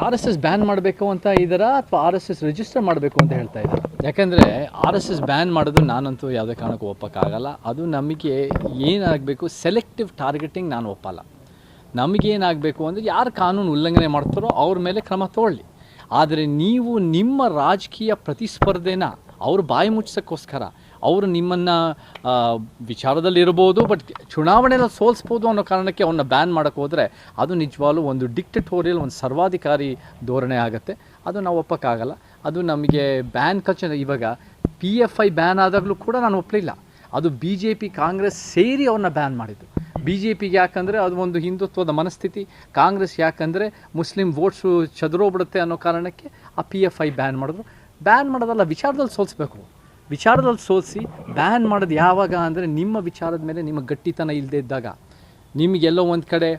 R S S ban ಮಾಡಬೇಕು ಅಂತ ಇದ್ದಾರಾ ಅಥವಾ ಆರ್ ಎಸ್ ಎಸ್ ರಿಜಿಸ್ಟರ್ ಮಾಡಬೇಕು ಅಂತ ಹೇಳ್ತಾ ಇದ್ದಾರೆ? ಯಾಕೆಂದರೆ ಆರ್ ಎಸ್ ಎಸ್ ಬ್ಯಾನ್ ಮಾಡೋದು ನಾನಂತೂ ಯಾವುದೇ ಕಾರಣಕ್ಕೂ ಒಪ್ಪಕ್ಕಾಗಲ್ಲ. ಅದು ನಮಗೆ ಏನಾಗಬೇಕು, ಸೆಲೆಕ್ಟಿವ್ ಟಾರ್ಗೆಟಿಂಗ್ ನಾನು ಒಪ್ಪಲ್ಲ. ನಮಗೇನಾಗಬೇಕು ಅಂದರೆ ಯಾರು ಕಾನೂನು ಉಲ್ಲಂಘನೆ ಮಾಡ್ತಾರೋ ಅವ್ರ ಮೇಲೆ ಕ್ರಮ ತಗೊಳ್ಳಿ. ಆದರೆ ನೀವು ನಿಮ್ಮ ರಾಜಕೀಯ ಪ್ರತಿಸ್ಪರ್ಧೆನ ಅವ್ರ ಬಾಯಿ ಮುಚ್ಚೋಕ್ಕೋಸ್ಕರ ಅವರು ನಿಮ್ಮನ್ನು ವಿಚಾರದಲ್ಲಿರ್ಬೋದು, ಬಟ್ ಚುನಾವಣೆಯಲ್ಲಿ ಸೋಲಿಸ್ಬೋದು ಅನ್ನೋ ಕಾರಣಕ್ಕೆ ಅವನ್ನ ಬ್ಯಾನ್ ಮಾಡೋಕ್ಕೆ ಹೋದರೆ ಅದು ನಿಜವಾಗ್ಲೂ ಒಂದು ಡಿಕ್ಟಟೋರಿಯಲ್, ಒಂದು ಸರ್ವಾಧಿಕಾರಿ ಧೋರಣೆ ಆಗುತ್ತೆ. ಅದು ನಾವು ಒಪ್ಪಕ್ಕಾಗಲ್ಲ. ಅದು ನಮಗೆ ಬ್ಯಾನ್ ಕಲ್ಚರ್. ಇವಾಗ PFI ಬ್ಯಾನ್ ಆದಾಗಲೂ ಕೂಡ ನಾನು ಒಪ್ಪಲಿಲ್ಲ. ಅದು BJP ಕಾಂಗ್ರೆಸ್ ಸೇರಿ ಅವ್ರನ್ನ ಬ್ಯಾನ್ ಮಾಡಿದ್ದು. BJPಗೆ ಯಾಕಂದರೆ ಅದು ಒಂದು ಹಿಂದುತ್ವದ ಮನಸ್ಥಿತಿ, ಕಾಂಗ್ರೆಸ್ ಯಾಕಂದರೆ ಮುಸ್ಲಿಂ ವೋಟ್ಸು ಚದುರೋಗ್ಬಿಡುತ್ತೆ ಅನ್ನೋ ಕಾರಣಕ್ಕೆ ಆ PFI ಬ್ಯಾನ್ ಮಾಡಿದ್ರು. ಬ್ಯಾನ್ ಮಾಡೋದಲ್ಲ, ವಿಚಾರದಲ್ಲಿ ಸೋಲಿಸ್ಬೇಕು. ವಿಚಾರದಲ್ಲಿ ಸೋಲಿಸಿ ಬ್ಯಾನ್ ಮಾಡೋದು ಯಾವಾಗ ಅಂದರೆ ನಿಮ್ಮ ವಿಚಾರದ ಮೇಲೆ ನಿಮ್ಮ ಗಟ್ಟಿತನ ಇಲ್ಲದೆ ಇದ್ದಾಗ, ನಿಮಗೆಲ್ಲೋ ಒಂದು ಕಡೆ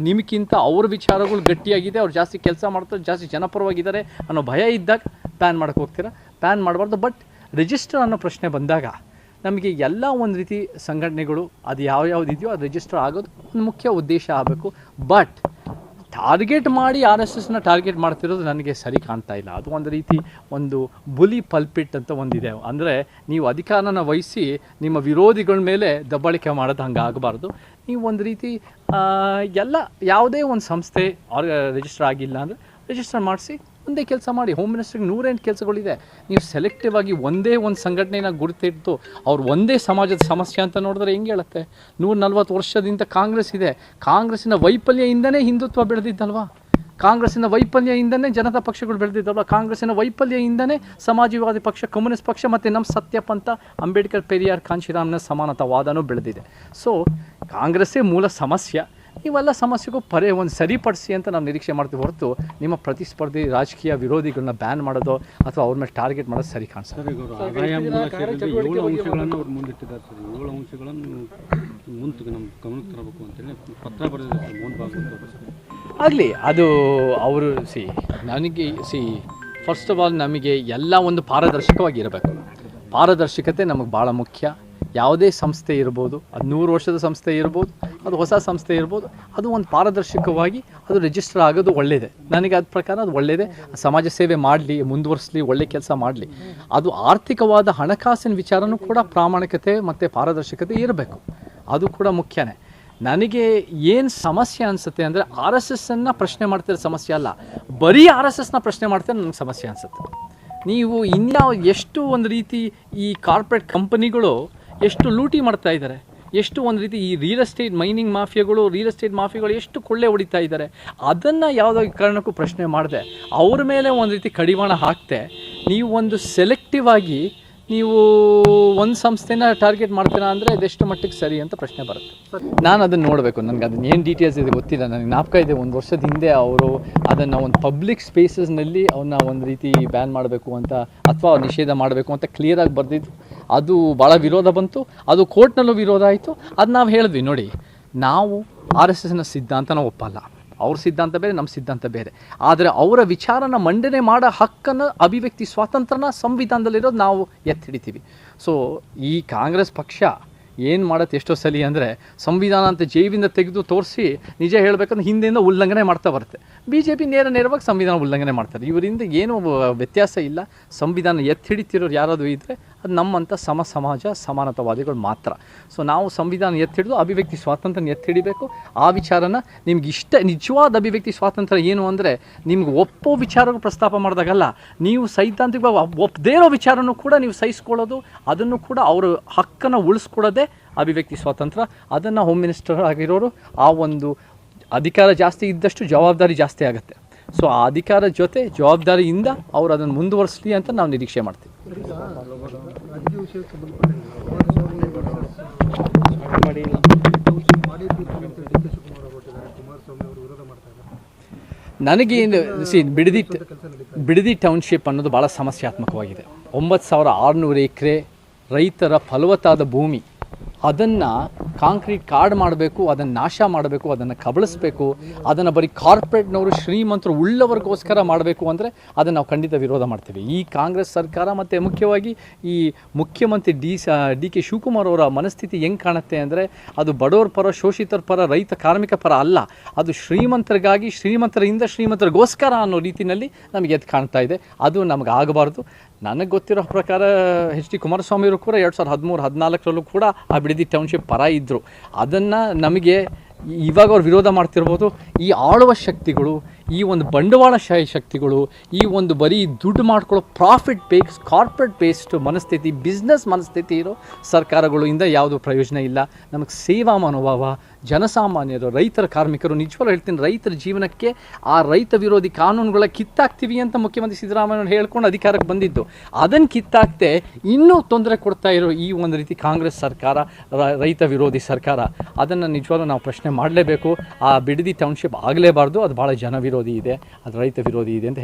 ನಿಮಗಿಂತ ಅವ್ರ ವಿಚಾರಗಳು ಗಟ್ಟಿಯಾಗಿದೆ, ಅವ್ರು ಜಾಸ್ತಿ ಕೆಲಸ ಮಾಡ್ತಾರೆ, ಜಾಸ್ತಿ ಜನಪರವಾಗಿದ್ದಾರೆ ಅನ್ನೋ ಭಯ ಇದ್ದಾಗ ಬ್ಯಾನ್ ಮಾಡೋಕ್ಕೆ ಹೋಗ್ತೀರಾ. ಬ್ಯಾನ್ ಮಾಡಬಾರ್ದು. ಬಟ್ ರಿಜಿಸ್ಟರ್ ಅನ್ನೋ ಪ್ರಶ್ನೆ ಬಂದಾಗ ನಮಗೆ ಎಲ್ಲ ಒಂದು ರೀತಿ ಸಂಘಟನೆಗಳು ಅದು ಯಾವ್ಯಾವ್ದು ಇದೆಯೋ ಅದು ರಿಜಿಸ್ಟರ್ ಆಗೋದು ಒಂದು ಮುಖ್ಯ ಉದ್ದೇಶ ಆಗಬೇಕು. ಬಟ್ ಟಾರ್ಗೆಟ್ ಮಾಡಿ RSSನ ಟಾರ್ಗೆಟ್ ಮಾಡ್ತಿರೋದು ನನಗೆ ಸರಿ ಕಾಣ್ತಾ ಇಲ್ಲ. ಅದು ಒಂದು ರೀತಿ ಒಂದು ಬುಲಿ ಪಲ್ಪಿಟ್ ಅಂತ ಒಂದಿದೆ. ಅಂದರೆ ನೀವು ಅಧಿಕಾರನ ವಹಿಸಿ ನಿಮ್ಮ ವಿರೋಧಿಗಳ ಮೇಲೆ ದಬ್ಬಾಳಿಕೆ ಮಾಡೋದು ಹಂಗೆ ಆಗಬಾರ್ದು. ನೀವು ಒಂದು ರೀತಿ ಯಾವುದೇ ಒಂದು ಸಂಸ್ಥೆ ರಿಜಿಸ್ಟರ್ ಆಗಿಲ್ಲ ಅಂದರೆ ರಿಜಿಸ್ಟರ್ ಮಾಡಿಸಿ ಒಂದೇ ಕೆಲಸ ಮಾಡಿ. ಹೋಮ್ ಮಿನಿಸ್ಟ್ರಿಗೆ 108 ಕೆಲಸಗಳಿದೆ. ನೀವು ಸೆಲೆಕ್ಟಿವ್ ಆಗಿ ಒಂದೇ ಒಂದು ಸಂಘಟನೆನ ಗುರುತಿಟ್ಟು ಅವ್ರು ಒಂದೇ ಸಮಾಜದ ಸಮಸ್ಯೆ ಅಂತ ನೋಡಿದ್ರೆ ಹೆಂಗೆ ಹೇಳುತ್ತೆ? 140 ವರ್ಷದಿಂದ ಕಾಂಗ್ರೆಸ್ ಇದೆ. ಕಾಂಗ್ರೆಸ್ಸಿನ ವೈಫಲ್ಯದಿಂದನೇ ಹಿಂದುತ್ವ ಬೆಳೆದಿದ್ದಲ್ವಾ? ಕಾಂಗ್ರೆಸ್ಸಿನ ವೈಫಲ್ಯದಿಂದನೇ ಜನತಾ ಪಕ್ಷಗಳು ಬೆಳೆದಿದ್ದಲ್ವ? ಕಾಂಗ್ರೆಸ್ಸಿನ ವೈಫಲ್ಯದಿಂದನೇ ಸಮಾಜವಾದಿ ಪಕ್ಷ, ಕಮ್ಯುನಿಸ್ಟ್ ಪಕ್ಷ ಮತ್ತು ನಮ್ಮ ಸತ್ಯಪಂಥ, ಅಂಬೇಡ್ಕರ್, ಪೆರಿಯಾರ್, ಕಾಂಶಿರಾಮ್ನ ಸಮಾನತಾವಾದನೂ ಬೆಳೆದಿದೆ. ಸೊ ಕಾಂಗ್ರೆಸ್ಸೇ ಮೂಲ ಸಮಸ್ಯೆ. ಇವೆಲ್ಲ ಸಮಸ್ಯೆಗೂ ಒಂದು ಸರಿಪಡಿಸಿ ಅಂತ ನಾವು ನಿರೀಕ್ಷೆ ಮಾಡ್ತೀವಿ ಹೊರತು ನಿಮ್ಮ ಪ್ರತಿಸ್ಪರ್ಧಿ ರಾಜಕೀಯ ವಿರೋಧಿಗಳನ್ನ ಬ್ಯಾನ್ ಮಾಡೋದು ಅಥವಾ ಅವ್ರ ಮೇಲೆ ಟಾರ್ಗೆಟ್ ಮಾಡೋದು ಸರಿ ಕಾಣಿಸ್ತದೆ. 7 ಅಂಶಗಳನ್ನು ಅವ್ರು ಮುಂದಿಟ್ಟಿದ್ದಾರೆ ಸರ್. 7 ಅಂಶಗಳನ್ನು ಮುಂದೆ ನಮ್ಮ ಗಮನಕ್ಕೆ ತರಬೇಕು ಅಂತೇಳಿ ಪತ್ರ ಬರೆದಿದ್ದಾರೆ ಮೋಹನ್ ಭಾಗವತ್ ಆಗಲಿ. ಅದು ಅವರು ನನಗೆ ಫಸ್ಟ್ ಆಫ್ ಆಲ್ ನಮಗೆ ಎಲ್ಲ ಒಂದು ಪಾರದರ್ಶಕವಾಗಿರಬೇಕು. ಪಾರದರ್ಶಕತೆ ನಮಗೆ ಭಾಳ ಮುಖ್ಯ. ಯಾವುದೇ ಸಂಸ್ಥೆ ಇರ್ಬೋದು, ಅದು 100 ವರ್ಷದ ಸಂಸ್ಥೆ ಇರ್ಬೋದು, ಅದು ಹೊಸ ಸಂಸ್ಥೆ ಇರ್ಬೋದು, ಅದು ಒಂದು ಪಾರದರ್ಶಕವಾಗಿ ಅದು ರಿಜಿಸ್ಟರ್ ಆಗೋದು ಒಳ್ಳೆಯದೇ. ನನಗೆ ಅದ ಪ್ರಕಾರ ಅದು ಒಳ್ಳೆಯದೇ. ಸಮಾಜ ಸೇವೆ ಮಾಡಲಿ, ಮುಂದುವರಿಸಲಿ, ಒಳ್ಳೆ ಕೆಲಸ ಮಾಡಲಿ. ಅದು ಆರ್ಥಿಕವಾದ ಹಣಕಾಸಿನ ವಿಚಾರನೂ ಕೂಡ ಪ್ರಾಮಾಣಿಕತೆ ಮತ್ತು ಪಾರದರ್ಶಕತೆ ಇರಬೇಕು. ಅದು ಕೂಡ ಮುಖ್ಯನೇ. ನನಗೆ ಏನು ಸಮಸ್ಯೆ ಅನಿಸುತ್ತೆ ಅಂದರೆ RSSನ್ನು ಪ್ರಶ್ನೆ ಮಾಡ್ತಿರೋ ಸಮಸ್ಯೆ ಅಲ್ಲ, ಬರೀ RSSನ ಪ್ರಶ್ನೆ ಮಾಡ್ತಾರೆ ನನಗೆ ಸಮಸ್ಯೆ ಅನಿಸುತ್ತೆ. ನೀವು ಇನ್ಯಾವ ಎಷ್ಟು ಒಂದು ರೀತಿ ಈ ಕಾರ್ಪೊರೇಟ್ ಕಂಪನಿಗಳು ಎಷ್ಟು ಲೂಟಿ ಮಾಡ್ತಾ ಇದ್ದಾರೆ, ಎಷ್ಟು ಒಂದು ರೀತಿ ಈ ರಿಯಲ್ ಎಸ್ಟೇಟ್ ಮೈನಿಂಗ್ ಮಾಫಿಯಾಗಳು ಎಷ್ಟು ಕೊಳ್ಳೆ ಹೊಡಿತಾ ಇದ್ದಾರೆ. ಅದನ್ನು ಯಾವುದೋ ಕಾರಣಕ್ಕೂ ಪ್ರಶ್ನೆ ಮಾಡಿದೆ ಅವ್ರ ಮೇಲೆ ಒಂದು ರೀತಿ ಕಡಿವಾಣ ಹಾಕ್ತೆ ನೀವು ಒಂದು ಸೆಲೆಕ್ಟಿವ್ ಆಗಿ ನೀವು ಒಂದು ಸಂಸ್ಥೆನ ಟಾರ್ಗೆಟ್ ಮಾಡ್ತೀರಾ ಅಂದರೆ ಅದೆಷ್ಟು ಮಟ್ಟಿಗೆ ಸರಿ ಅಂತ ಪ್ರಶ್ನೆ ಬರುತ್ತೆ. ನಾನು ಅದನ್ನು ನೋಡಬೇಕು. ನನಗೆ ಅದನ್ನು ಏನು ಡೀಟೇಲ್ಸ್ ಇದೆ ಗೊತ್ತಿಲ್ಲ. ನನಗೆ ಜ್ಞಾಪಕ ಇದೆ 1 ವರ್ಷದ ಹಿಂದೆ ಅವರು ಅದನ್ನು ಒಂದು ಪಬ್ಲಿಕ್ ಸ್ಪೇಸಸ್ನಲ್ಲಿ ಅವನ್ನ ಒಂದು ರೀತಿ ಬ್ಯಾನ್ ಮಾಡಬೇಕು ಅಂತ ಅಥವಾ ನಿಷೇಧ ಮಾಡಬೇಕು ಅಂತ ಕ್ಲಿಯರಾಗಿ ಬರೆದಿದ್ದು. ಅದು ಭಾಳ ವಿರೋಧ ಬಂತು. ಅದು ಕೋರ್ಟ್ನಲ್ಲೂ ವಿರೋಧ ಆಯಿತು. ಅದು ನಾವು ಹೇಳಿದ್ವಿ, ನೋಡಿ ನಾವು RSSನ ಸಿದ್ಧಾಂತನ ಒಪ್ಪಲ್ಲ. ಅವ್ರ ಸಿದ್ಧಾಂತ ಬೇರೆ, ನಮ್ಮ ಸಿದ್ಧಾಂತ ಬೇರೆ. ಆದರೆ ಅವರ ವಿಚಾರನ ಮಂಡನೆ ಮಾಡೋ ಹಕ್ಕನ್ನು, ಅಭಿವ್ಯಕ್ತಿ ಸ್ವಾತಂತ್ರ್ಯನ ಸಂವಿಧಾನದಲ್ಲಿರೋದು ನಾವು ಎತ್ತಿ ಹಿಡಿತೀವಿ. ಸೊ ಈ ಕಾಂಗ್ರೆಸ್ ಪಕ್ಷ ಏನು ಮಾಡುತ್ತೆ ಎಷ್ಟೋ ಸಲ ಅಂದರೆ ಸಂವಿಧಾನ ಅಂತ ಜೈವಿಂದ ತೆಗೆದು ತೋರಿಸಿ ನಿಜ ಹೇಳಬೇಕಂದ್ರೆ ಹಿಂದೆಯಿಂದ ಉಲ್ಲಂಘನೆ ಮಾಡ್ತಾ ಬರುತ್ತೆ. BJP ನೇರವಾಗಿ ಸಂವಿಧಾನ ಉಲ್ಲಂಘನೆ ಮಾಡ್ತಾರೆ. ಇವರಿಂದ ಏನೂ ವ್ಯತ್ಯಾಸ ಇಲ್ಲ. ಸಂವಿಧಾನ ಎತ್ತಿ ಹಿಡಿತಿರೋರು ಯಾರಾದರೂ ಇದ್ದರೆ ಅದು ನಮ್ಮಂಥ ಸಮಾಜ ಸಮಾನತಾವಾದಿಗಳು ಮಾತ್ರ. ಸೊ ನಾವು ಸಂವಿಧಾನ ಎತ್ತಿ ಹಿಡಿದು ಅಭಿವ್ಯಕ್ತಿ ಸ್ವಾತಂತ್ರ್ಯ ಎತ್ತಿ ಹಿಡಿಬೇಕು. ಆ ವಿಚಾರನ ನಿಮ್ಗೆ ನಿಜವಾದ ಅಭಿವ್ಯಕ್ತಿ ಸ್ವಾತಂತ್ರ್ಯ ಏನು ಅಂದರೆ ನಿಮ್ಗೆ ಒಪ್ಪೋ ವಿಚಾರಗಳು ಪ್ರಸ್ತಾಪ ಮಾಡಿದಾಗಲ್ಲ, ನೀವು ಸೈದ್ಧಾಂತಿಕವಾಗಿ ಒಪ್ಪದೇ ಇರೋ ವಿಚಾರನೂ ಕೂಡ ನೀವು ಸಹಿಸ್ಕೊಳ್ಳೋದು, ಅದನ್ನು ಕೂಡ ಅವರು ಹಕ್ಕನ್ನು ಉಳಿಸ್ಕೊಡೋದೇ ಅಭಿವ್ಯಕ್ತಿ ಸ್ವಾತಂತ್ರ್ಯ. ಅದನ್ನು ಹೋಮ್ ಮಿನಿಸ್ಟರ್ ಆಗಿರೋರು ಆ ಒಂದು ಅಧಿಕಾರ ಜಾಸ್ತಿ ಇದ್ದಷ್ಟು ಜವಾಬ್ದಾರಿ ಜಾಸ್ತಿ ಆಗುತ್ತೆ. ಸೊ ಆ ಅಧಿಕಾರ ಜೊತೆ ಜವಾಬ್ದಾರಿಯಿಂದ ಅವರು ಅದನ್ನು ಮುಂದುವರಿಸಲಿ ಅಂತ ನಾವು ನಿರೀಕ್ಷೆ ಮಾಡ್ತೀವಿ. ನನಗೆ ಬಿಡದಿ ಟೌನ್ಶಿಪ್ ಅನ್ನೋದು ಭಾಳ ಸಮಸ್ಯಾತ್ಮಕವಾಗಿದೆ. 9600 ಎಕರೆ ರೈತರ ಫಲವತ್ತಾದ ಭೂಮಿ, ಅದನ್ನು ಕಾಂಕ್ರೀಟ್ ಕಾರ್ಡ್ ಮಾಡಬೇಕು, ಅದನ್ನು ನಾಶ ಮಾಡಬೇಕು, ಅದನ್ನು ಕಬಳಿಸ್ಬೇಕು, ಅದನ್ನು ಬರೀ ಕಾರ್ಪೊರೇಟ್ನವರು ಶ್ರೀಮಂತರು ಉಳ್ಳವರಿಗೋಸ್ಕರ ಮಾಡಬೇಕು ಅಂದರೆ ಅದನ್ನು ನಾವು ಖಂಡಿತ ವಿರೋಧ ಮಾಡ್ತೀವಿ. ಈ ಕಾಂಗ್ರೆಸ್ ಸರ್ಕಾರ ಮತ್ತು ಮುಖ್ಯವಾಗಿ ಈ ಮುಖ್ಯಮಂತ್ರಿ ಡಿ ಕೆ ಶಿವಕುಮಾರ್ ಅವರ ಮನಸ್ಥಿತಿ ಹೆಂಗೆ ಕಾಣುತ್ತೆ ಅಂದರೆ ಅದು ಬಡವರ ಪರ, ಶೋಷಿತರ ಪರ, ರೈತ ಕಾರ್ಮಿಕ ಪರ ಅಲ್ಲ, ಅದು ಶ್ರೀಮಂತರಿಗಾಗಿ, ಶ್ರೀಮಂತರಿಂದ ಶ್ರೀಮಂತರಿಗೋಸ್ಕರ ಅನ್ನೋ ರೀತಿಯಲ್ಲಿ ನಮಗೆ ಎದ್ದು ಕಾಣ್ತಾ ಇದೆ. ಅದು ನಮಗೆ ಆಗಬಾರ್ದು. ನನಗೆ ಗೊತ್ತಿರೋ ಪ್ರಕಾರ ಎಚ್ ಡಿ ಕುಮಾರಸ್ವಾಮಿಯವರು ಕೂಡ 2013-14 ಕೂಡ ಆ ಬಿಡದಿ ಟೌನ್ಶಿಪ್ ಪರ ಇದ್ದರು. ಅದನ್ನು ನಮಗೆ ಇವಾಗ ಅವ್ರು ವಿರೋಧ ಮಾಡ್ತಿರ್ಬೋದು. ಈ ಆಳುವ ಶಕ್ತಿಗಳು, ಈ ಒಂದು ಬಂಡವಾಳಶಾಹಿ ಶಕ್ತಿಗಳು, ಈ ಒಂದು ಬರೀ ದುಡ್ಡು ಮಾಡ್ಕೊಳ್ಳೋ ಕಾರ್ಪೊರೇಟ್ ಬೇಸ್ಡ್ ಮನಸ್ಥಿತಿ, ಬಿಸ್ನೆಸ್ ಮನಸ್ಥಿತಿ ಇರೋ ಸರ್ಕಾರಗಳಿಂದ ಯಾವುದೂ ಪ್ರಯೋಜನ ಇಲ್ಲ. ನಮಗೆ ಸೇವಾ ಮನೋಭಾವ, ಜನಸಾಮಾನ್ಯರು, ರೈತರ ಕಾರ್ಮಿಕರು, ನಿಜವಾಗ್ಲೂ ಹೇಳ್ತೀನಿ, ರೈತರ ಜೀವನಕ್ಕೆ ಆ ರೈತ ವಿರೋಧಿ ಕಾನೂನುಗಳ ಕಿತ್ತಾಕ್ತೀವಿ ಅಂತ ಮುಖ್ಯಮಂತ್ರಿ ಸಿದ್ದರಾಮಯ್ಯ ಹೇಳ್ಕೊಂಡು ಅಧಿಕಾರಕ್ಕೆ ಬಂದಿದ್ದು, ಅದನ್ನು ಕಿತ್ತಾಕ್ತೆ ಇನ್ನೂ ತೊಂದರೆ ಕೊಡ್ತಾ ಇರೋ ಈ ಒಂದು ರೀತಿ ಕಾಂಗ್ರೆಸ್ ಸರ್ಕಾರ, ರೈತ ವಿರೋಧಿ ಸರ್ಕಾರ, ಅದನ್ನು ನಿಜವಾಗ್ಲೂ ನಾವು ಪ್ರಶ್ನೆ ಮಾಡಲೇಬೇಕು. ಆ ಬಿಡದಿ ಟೌನ್ಶಿಪ್ ಆಗಲೇಬಾರ್ದು. ಅದು ಭಾಳ ಜನ ವಿರೋಧಿ ಇದೆ, ಅದು ರೈತ ವಿರೋಧಿ ಇದೆ ಅಂತ